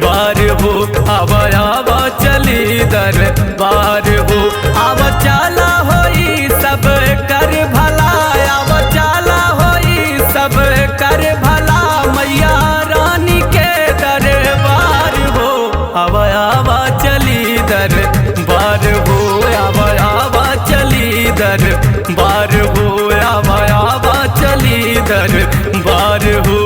बार हो। आवा आवा चली दरबार हो। आवा चला होई सब कर भला, आवा चला होई सब कर भला, मैया रानी के दरबार हो। आवा आवा चली दरबार हो। आवा आवा चली दरबार हो। आवा आवा चली दरबार हो।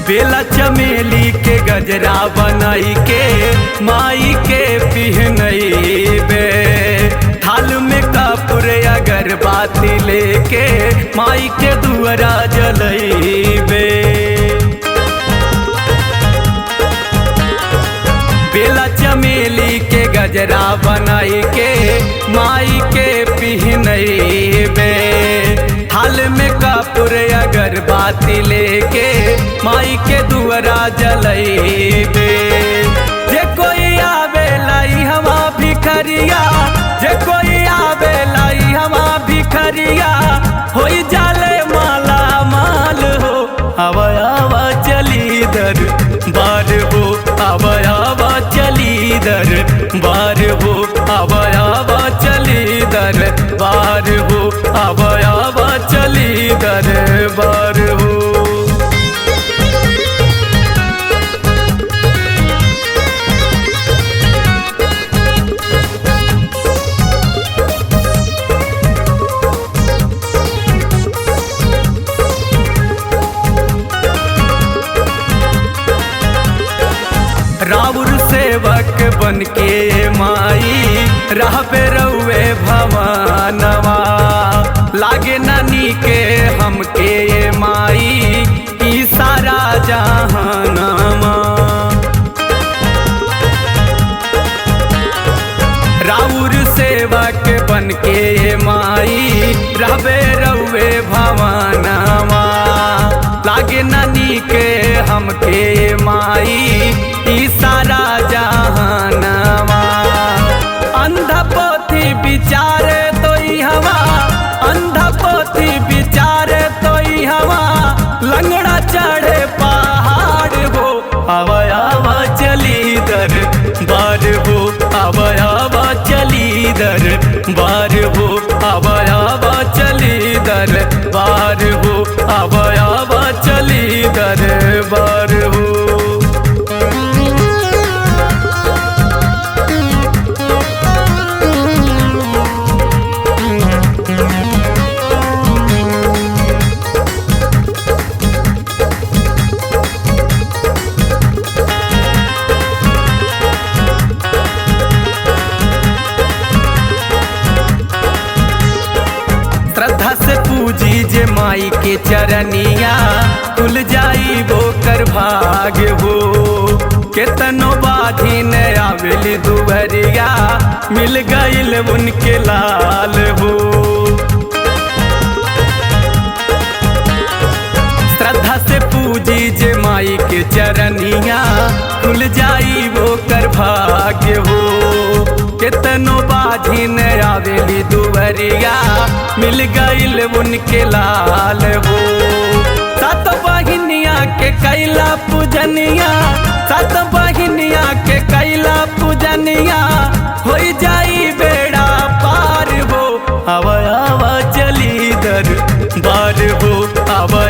बेला चमेली के गजरा बनाई के माई के पिहनई बे। थाल में कपूर अगरबत्ती लेके माई के दुआरा जलई बे। बेला चमेली के गजरा बनाई के माई के पिहनई बे। थाल में कपूर अगरबत्ती लेके माई के दुआरा जलई बे। जे कोई आवे लाई हवा भिखरिया, जे कोई आवे लाई हवा भिखरिया, होई जाले माला माल हो। आवा आवा चली दरबार हो। आवा आवा चली दरबार हो। आवा आवा चली दरबार हो। आवा आवा चली दरबार हो। राउर सेवक बन के माई रहबे रउए भवनवा। लागे नानी के हमके माई ई सारा जहानमा। राउर सेवक बन के माई रहबे रउए भवनवा। लागे नानी के हमके माई ई सारा जहानवा। अंधा पोथी विचारे तो हवा, अंधा पोथी विचारे तो हवा, लंगड़ा चढ़े पहाड़ हो। आवा आवा चली दरबार हो। आवा आवा चली दरबार हो। आवा आवा चली दरबार हो। आवा आवा चली दरबार हो। श्रद्धा से पूजी जे माई के चरनिया, खुल जाई वो कर भाग हो। केतनो बाधी न आवेली दुबरिया, मिल गईल उनके लाल हो। श्रद्धा से पूजी जे माई के चरनिया, खुल जाई वो कर भाग्य हो। केतनो बाधी न आवेली दुबरिया, मिल गईल उनके लाल हो। सात बहिनिया के कैला पूजनिया, सात बहिनिया के कैला पूजनिया, हो जाई बेड़ा पार हो। आवा आवा चली दरबार हो। आवा